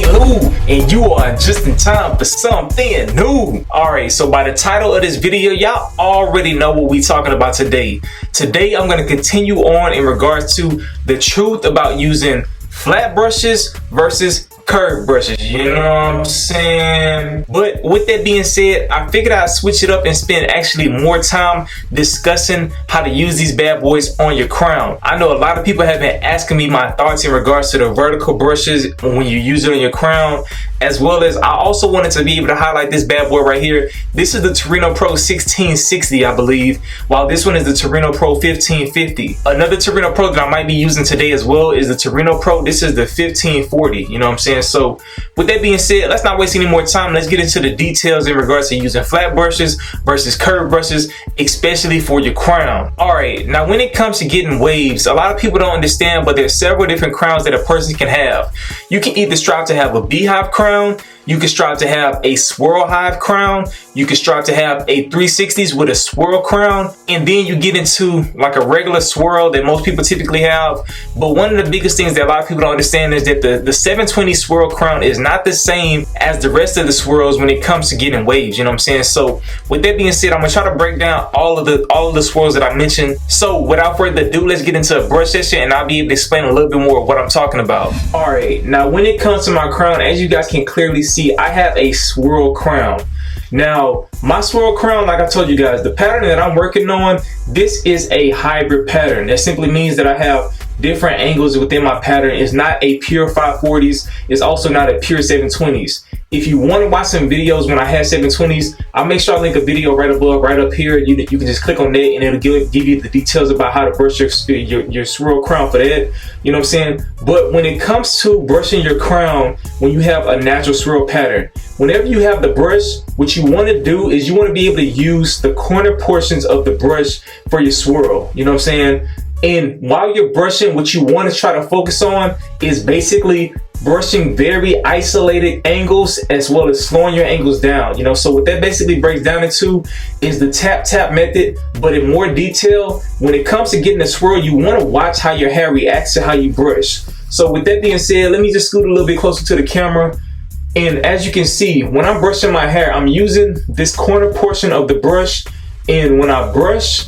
ain't Lou, and you are just in time for something new. Alright, so by the title of this video, y'all already know what we talking about today. Today, I'm going to continue on in regards to the truth about using flat brushes versus curved brushes, you know what I'm saying? But with that being said, I figured I'd switch it up and spend actually more time discussing how to use these bad boys on your crown. I know a lot of people have been asking me my thoughts in regards to the vertical brushes when you use it on your crown, as well as I also wanted to be able to highlight this bad boy right here. This is the Torino Pro 1660, I believe, while this one is the Torino Pro 1550. Another Torino Pro that I might be using today as well is the Torino Pro. This is the 1540, you know what I'm saying? So with that being said, let's not waste any more time. Let's get into the details in regards to using flat brushes versus curved brushes, especially for your crown. All right, now when it comes to getting waves, a lot of people don't understand, but there's several different crowns that a person can have. You can either strive to have a beehive crown, you can strive to have a swirl hive crown, you can strive to have a 360s with a swirl crown, and then you get into like a regular swirl that most people typically have. But one of the biggest things that a lot of people don't understand is that the 720 swirl crown is not the same as the rest of the swirls when it comes to getting waves, you know what I'm saying? So with that being said, I'm gonna try to break down all of the swirls that I mentioned. So without further ado, let's get into a brush session and I'll be able to explain a little bit more of what I'm talking about. All right, now when it comes to my crown, as you guys can clearly see, I have a swirl crown. Now, my swirl crown, like I told you guys, the pattern that I'm working on, this is a hybrid pattern. That simply means that I have different angles within my pattern. It's not a pure 540s. It's also not a pure 720s. If you want to watch some videos when I had 720s, I'll make sure I link a video right above, right up here. You can just click on that and it'll give you the details about how to brush your swirl crown for that. You know what I'm saying? But when it comes to brushing your crown, when you have a natural swirl pattern, whenever you have the brush, what you want to do is you want to be able to use the corner portions of the brush for your swirl. You know what I'm saying? And while you're brushing, what you want to try to focus on is basically brushing very isolated angles as well as slowing your angles down. You know, so what that basically breaks down into is the tap method, but in more detail. When it comes to getting a swirl, you want to watch how your hair reacts to how you brush. So with that being said, let me just scoot a little bit closer to the camera. And as you can see, when I'm brushing my hair, I'm using this corner portion of the brush. And when I brush,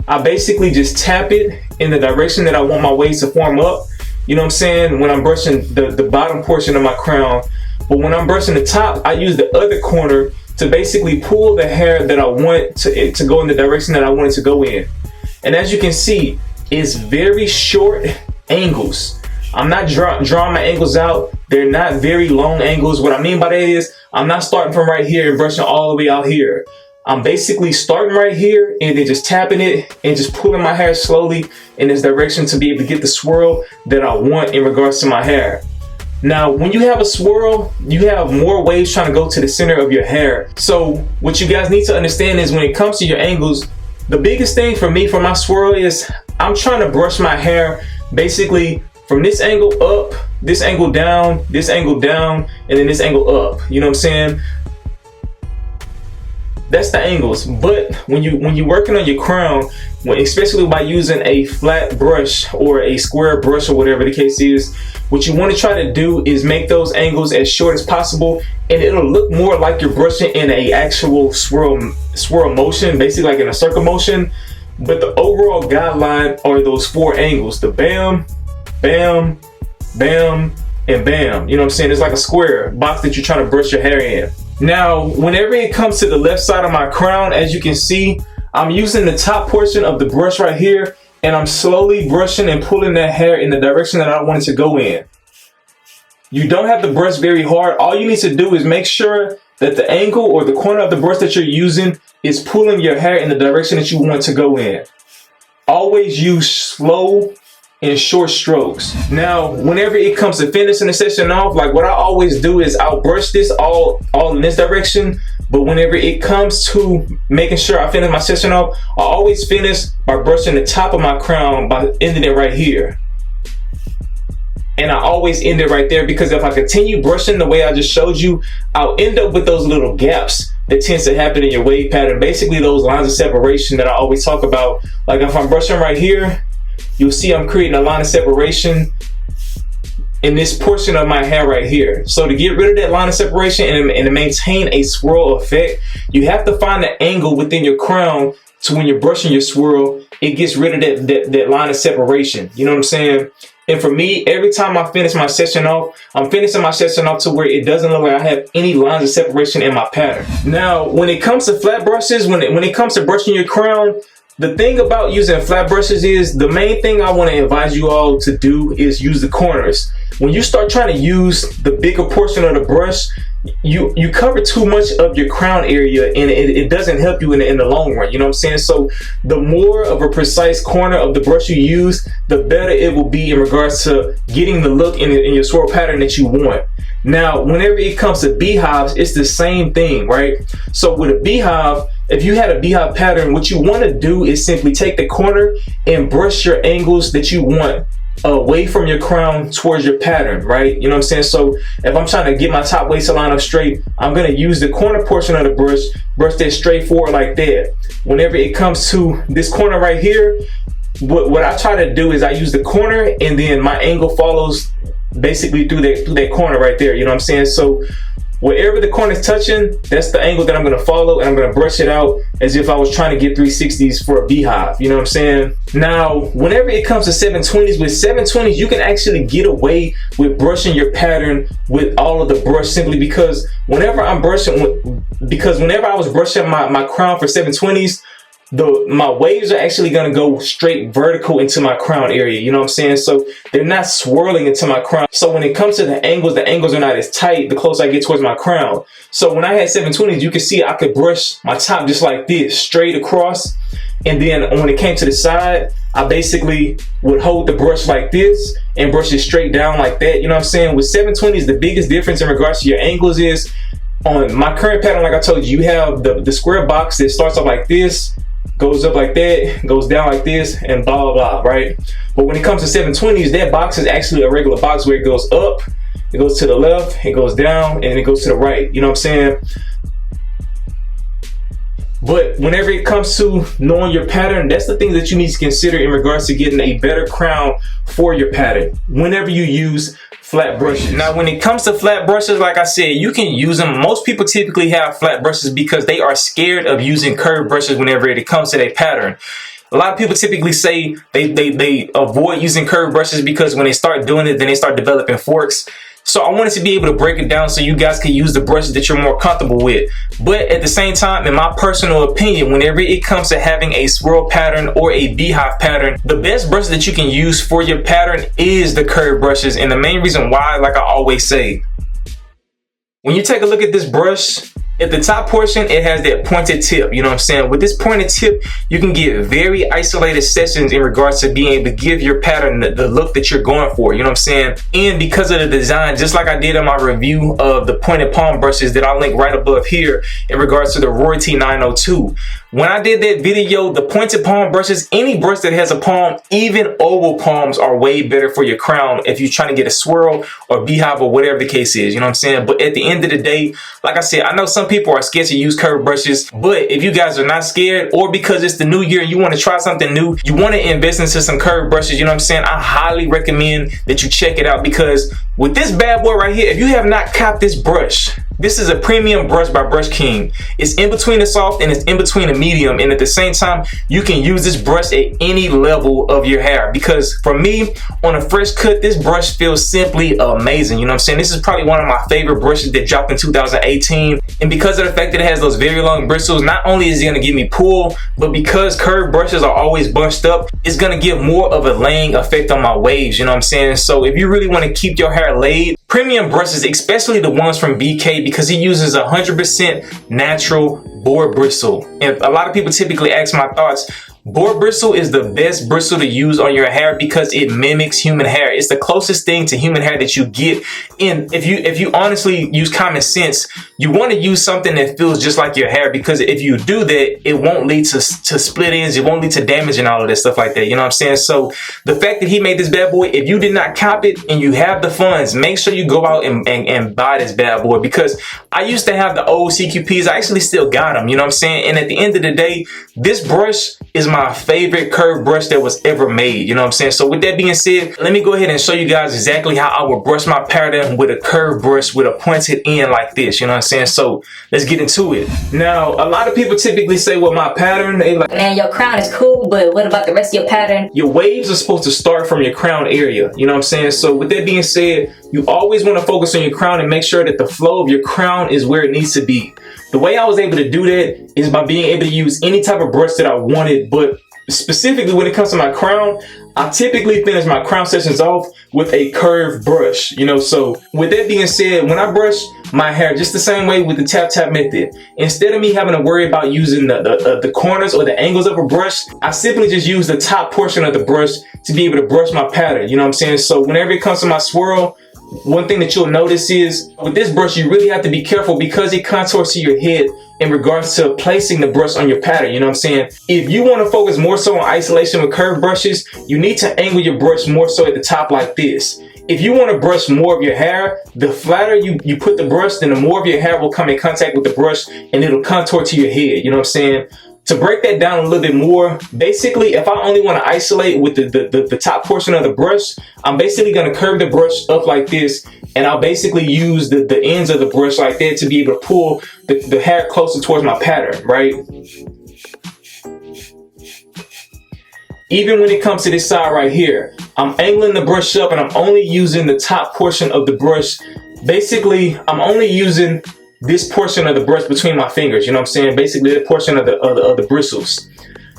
I basically just tap it in the direction that I want my waves to form up. You know what I'm saying? When I'm brushing the bottom portion of my crown. But when I'm brushing the top, I use the other corner to basically pull the hair that I want to go in the direction that I want it to go in. And as you can see, it's very short angles. I'm not drawing my angles out. They're not very long angles. What I mean by that is I'm not starting from right here and brushing all the way out here. I'm basically starting right here and then just tapping it and just pulling my hair slowly in this direction to be able to get the swirl that I want in regards to my hair. Now, when you have a swirl, you have more waves trying to go to the center of your hair. So what you guys need to understand is when it comes to your angles, the biggest thing for me for my swirl is I'm trying to brush my hair basically from this angle up, this angle down, and then this angle up. You know what I'm saying? That's the angles. But when you're working on your crown, especially by using a flat brush or a square brush or whatever the case is, what you want to try to do is make those angles as short as possible, and it'll look more like you're brushing in a actual swirl motion, basically like in a circle motion. But the overall guideline are those four angles: the bam, bam, bam, and bam. You know what I'm saying? It's like a square box that you're trying to brush your hair in. Now, whenever it comes to the left side of my crown, as you can see, I'm using the top portion of the brush right here, and I'm slowly brushing and pulling that hair in the direction that I want it to go in. You don't have to brush very hard. All you need to do is make sure that the angle or the corner of the brush that you're using is pulling your hair in the direction that you want to go in. Always use slow in short strokes. Now, whenever it comes to finishing the session off, like what I always do is I'll brush this all in this direction, but whenever it comes to making sure I finish my session off, I always finish by brushing the top of my crown by ending it right here. And I always end it right there, because if I continue brushing the way I just showed you, I'll end up with those little gaps that tends to happen in your wave pattern. Basically those lines of separation that I always talk about. Like if I'm brushing right here, you'll see I'm creating a line of separation in this portion of my hair right here. So to get rid of that line of separation and to maintain a swirl effect, you have to find the angle within your crown to when you're brushing your swirl, it gets rid of that line of separation. You know what I'm saying? And for me, every time I finish my session off, I'm finishing my session off to where it doesn't look like I have any lines of separation in my pattern. Now, when it comes to flat brushes, when it comes to brushing your crown, the thing about using flat brushes is the main thing I want to advise you all to do is use the corners. When you start trying to use the bigger portion of the brush, you cover too much of your crown area, and it doesn't help you in the long run. You know what I'm saying? So the more of a precise corner of the brush you use, the better it will be in regards to getting the look in your swirl pattern that you want. Now, whenever it comes to beehives, it's the same thing, right? So with a beehive, if you had a beehive pattern, what you want to do is simply take the corner and brush your angles that you want away from your crown towards your pattern, right? You know what I'm saying? So if I'm trying to get my top waist line up straight, I'm going to use the corner portion of the brush that straight forward like that. Whenever it comes to this corner right here, what I try to do is I use the corner and then my angle follows basically through that corner right there. You know what I'm saying? So wherever the corner is touching, that's the angle that I'm going to follow, and I'm going to brush it out as if I was trying to get 360s for a beehive. You know what I'm saying? Now, whenever it comes to 720s, with 720s, you can actually get away with brushing your pattern with all of the brush simply because whenever I was brushing my crown for 720s, my waves are actually going to go straight vertical into my crown area. You know what I'm saying? So they're not swirling into my crown. So when it comes to the angles are not as tight the closer I get towards my crown. So when I had 720s, you can see I could brush my top just like this, straight across. And then when it came to the side, I basically would hold the brush like this and brush it straight down like that. You know what I'm saying? With 720s, the biggest difference in regards to your angles is on my current pattern, like I told you, you have the square box that starts off like this, goes up like that, goes down like this, and blah, blah, blah, right? But when it comes to 720s, that box is actually a regular box where it goes up, it goes to the left, it goes down, and it goes to the right. You know what I'm saying? But whenever it comes to knowing your pattern, that's the thing that you need to consider in regards to getting a better crown for your pattern whenever you use flat brushes. Now, when it comes to flat brushes, like I said, you can use them. Most people typically have flat brushes because they are scared of using curved brushes whenever it comes to their pattern. A lot of people typically say they avoid using curved brushes because when they start doing it, then they start developing forks. So I wanted to be able to break it down so you guys can use the brushes that you're more comfortable with. But at the same time, in my personal opinion, whenever it comes to having a swirl pattern or a beehive pattern, the best brush that you can use for your pattern is the curved brushes. And the main reason why, like I always say, when you take a look at this brush, at the top portion, it has that pointed tip. You know what I'm saying? With this pointed tip, you can get very isolated sessions in regards to being able to give your pattern the look that you're going for. You know what I'm saying? And because of the design, just like I did in my review of the pointed palm brushes that I'll link right above here in regards to the Royalty 902. When I did that video, the pointed palm brushes, any brush that has a palm, even oval palms are way better for your crown if you're trying to get a swirl or beehive or whatever the case is. You know what I'm saying? But at the end of the day, like I said, I know some people are scared to use curved brushes, but if you guys are not scared, or because it's the new year and you want to try something new, you want to invest into some curved brushes, you know what I'm saying? I highly recommend that you check it out, because with this bad boy right here, if you have not copped this brush, this is a premium brush by Brush King. It's in between the soft and it's in between the medium, and at the same time, you can use this brush at any level of your hair, because for me, on a fresh cut, this brush feels simply amazing. You know what I'm saying? This is probably one of my favorite brushes that dropped in 2018, and because of the fact that it has those very long bristles, not only is it going to give me pull, but because curved brushes are always bunched up, it's going to give more of a laying effect on my waves. You know what I'm saying? So if you really want to keep your hair laid, premium brushes, especially the ones from BK, because he uses 100% natural boar bristle. And a lot of people typically ask my thoughts. Boar bristle is the best bristle to use on your hair because it mimics human hair. It's the closest thing to human hair that you get. And if you honestly use common sense, you want to use something that feels just like your hair, because if you do that, it won't lead to split ends, it won't lead to damage and all of that stuff like that. You know what I'm saying? So the fact that he made this bad boy, if you did not cop it and you have the funds, make sure you go out and buy this bad boy, because I used to have the old CQPs. I actually still got them. You know what I'm saying? And at the end of the day, this brush is my favorite curved brush that was ever made. You know what I'm saying? So with that being said, let me go ahead and show you guys exactly how I would brush my pattern with a curved brush with a pointed end like this. You know what I'm saying? So let's get into it. Now, a lot of people typically say, well, my pattern, they like, man, your crown is cool, but what about the rest of your pattern? Your waves are supposed to start from your crown area. You know what I'm saying? So with that being said, you always want to focus on your crown and make sure that the flow of your crown is where it needs to be. The way I was able to do that is by being able to use any type of brush that I wanted, but specifically when it comes to my crown, I typically finish my crown sessions off with a curved brush, you know. So with that being said, when I brush my hair just the same way with the tap method, instead of me having to worry about using the corners or the angles of a brush, I simply just use the top portion of the brush to be able to brush my pattern. You know what I'm saying? So whenever it comes to my swirl, one thing that you'll notice is with this brush, you really have to be careful because it contours to your head in regards to placing the brush on your pattern. You know what I'm saying? If you want to focus more so on isolation with curved brushes, you need to angle your brush more so at the top like this. If you want to brush more of your hair, the flatter you put the brush, then the more of your hair will come in contact with the brush and it'll contour to your head. You know what I'm saying? To break that down a little bit more, basically, if I only want to isolate with the top portion of the brush, I'm basically going to curve the brush up like this, and I'll basically use the ends of the brush like that to be able to pull the hair closer towards my pattern, right? Even when it comes to this side right here, I'm angling the brush up and I'm only using the top portion of the brush. Basically, I'm only using this portion of the brush between my fingers, you know what I'm saying? Basically, the portion of the bristles.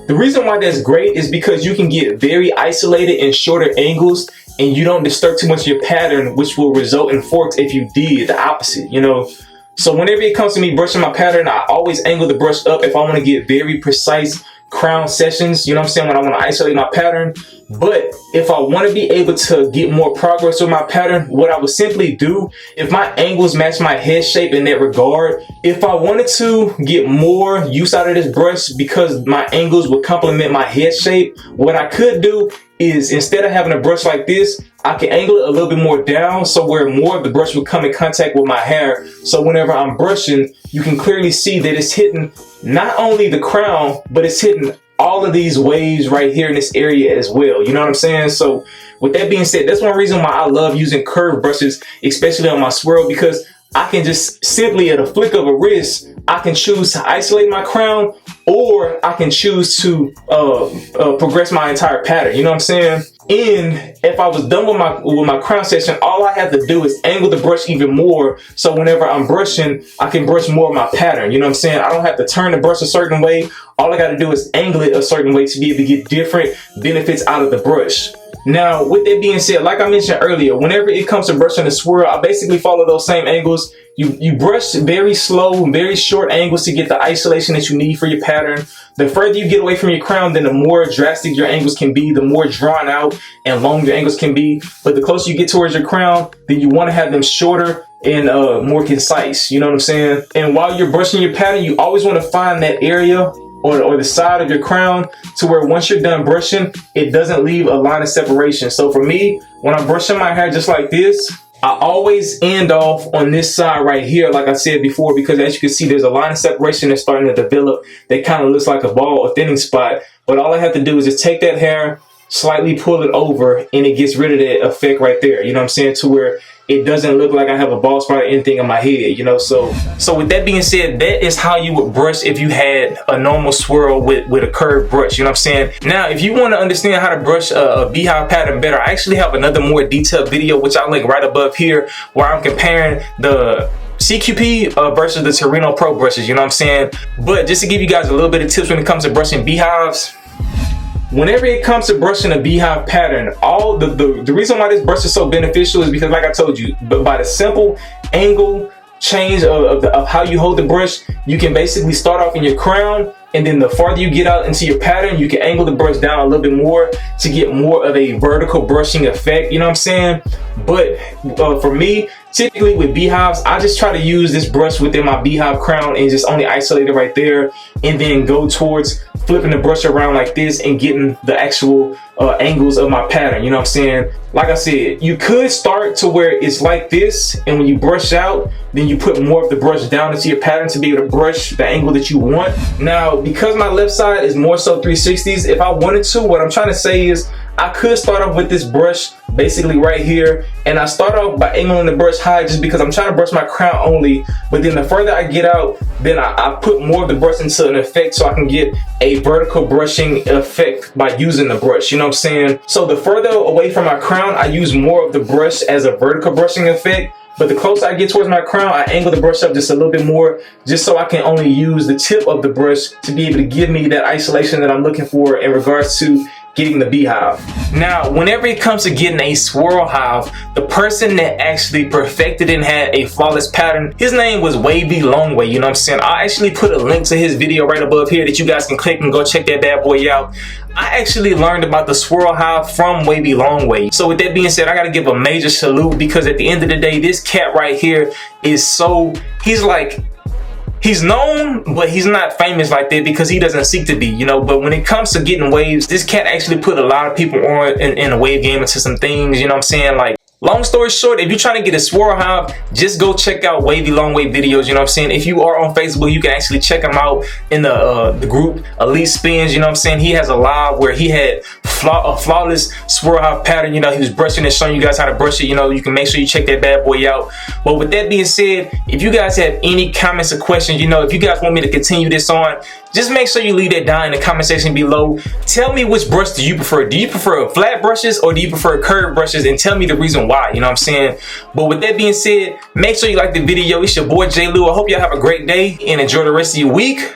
The reason why that's great is because you can get very isolated in shorter angles and you don't disturb too much of your pattern, which will result in forks if you did the opposite, you know? So whenever it comes to me brushing my pattern, I always angle the brush up if I want to get very precise crown sessions, you know what I'm saying, when I want to isolate my pattern. But if I want to be able to get more progress with my pattern, what I would simply do, if my angles match my head shape in that regard, if I wanted to get more use out of this brush because my angles would complement my head shape, what I could do is instead of having a brush like this, I can angle it a little bit more down so where more of the brush will come in contact with my hair. So whenever I'm brushing, you can clearly see that it's hitting not only the crown, but it's hitting all of these waves right here in this area as well. You know what I'm saying? So with that being said, that's one reason why I love using curved brushes, especially on my swirl, because I can just simply at a flick of a wrist, I can choose to isolate my crown or I can choose to progress my entire pattern. You know what I'm saying? And if I was done with my crown section, all I have to do is angle the brush even more. So whenever I'm brushing, I can brush more of my pattern. You know what I'm saying? I don't have to turn the brush a certain way. All I got to do is angle it a certain way to be able to get different benefits out of the brush. Now, with that being said, like I mentioned earlier, whenever it comes to brushing the swirl, I basically follow those same angles. You brush very slow, very short angles to get the isolation that you need for your pattern. The further you get away from your crown, then the more drastic your angles can be, the more drawn out and long your angles can be. But the closer you get towards your crown, then you want to have them shorter and more concise. You know what I'm saying? And while you're brushing your pattern, you always want to find that area or the side of your crown to where once you're done brushing, it doesn't leave a line of separation. So for me, when I'm brushing my hair just like this, I always end off on this side right here, like I said before, because as you can see, there's a line of separation that's starting to develop that kind of looks like a ball or thinning spot. But all I have to do is just take that hair, slightly pull it over, and it gets rid of that effect right there. You know what I'm saying? To where it doesn't look like I have a bald spot or anything on my head, you know. So with that being said, that is how you would brush if you had a normal swirl with a curved brush, you know what I'm saying? Now, if you want to understand how to brush a beehive pattern better, I actually have another more detailed video, which I'll link right above here, where I'm comparing the CQP versus the Torino Pro brushes, you know what I'm saying? But just to give you guys a little bit of tips when it comes to brushing beehives, whenever it comes to brushing a beehive pattern, all the reason why this brush is so beneficial is because, like I told you, but by the simple angle change of how you hold the brush, you can basically start off in your crown, and then the farther you get out into your pattern, you can angle the brush down a little bit more to get more of a vertical brushing effect, you know what I'm saying? But for me, typically with beehives, I just try to use this brush within my beehive crown and just only isolate it right there, and then go towards flipping the brush around like this and getting the actual angles of my pattern, you know what I'm saying? Like I said, you could start to where it's like this, and when you brush out, then you put more of the brush down into your pattern to be able to brush the angle that you want. Now, because my left side is more so 360s, if I wanted to, what I'm trying to say is I could start off with this brush basically right here, and I start off by angling the brush high just because I'm trying to brush my crown only, but then the further I get out, then I put more of the brush into an effect so I can get a vertical brushing effect by using the brush, you know what I'm saying? So the further away from my crown, I use more of the brush as a vertical brushing effect, but the closer I get towards my crown, I angle the brush up just a little bit more, just so I can only use the tip of the brush to be able to give me that isolation that I'm looking for in regards to getting the beehive. Now, whenever it comes to getting a swirl hive, the person that actually perfected and had a flawless pattern, his name was Wavy Longway, you know what I'm saying? I actually put a link to his video right above here that you guys can click and go check that bad boy out. I actually learned about the swirl hive from Wavy Longway. So with that being said, I gotta give a major salute, because at the end of the day, this cat right here is so, he's known, but he's not famous like that because he doesn't seek to be, you know. But when it comes to getting waves, this cat actually put a lot of people on in a wave game into some things, you know what I'm saying? Like, long story short, if you're trying to get a swirl hive, just go check out Wavy Longway videos, you know what I'm saying? If you are on Facebook, you can actually check him out in the group Elite Spins, you know what I'm saying? He has a live where he had a flawless swirl hive pattern, you know. He was brushing and showing you guys how to brush it, you know. You can make sure you check that bad boy out. But with that being said, if you guys have any comments or questions, you know, if you guys want me to continue this on, just make sure you leave that down in the comment section below. Tell me which brush do you prefer. Do you prefer flat brushes or do you prefer curved brushes? And tell me the reason why, you know what I'm saying? But with that being said, make sure you like the video. It's your boy J. Lou. I hope y'all have a great day and enjoy the rest of your week.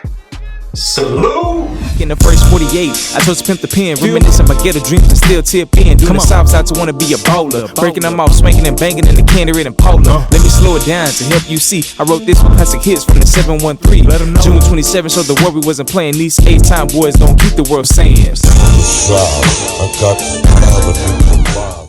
Salute! In the first 48, I chose to pimp the pen, reminiscing my ghetto dreams and still tip in. Doing the south side to wanna be a bowler, breaking them off, swinging and banging in the candy and polar. Let me slow it down to help you see. I wrote this with classic hits from the 713. June 27, so the worry wasn't playing. These 8-time boys don't keep the world saying. I got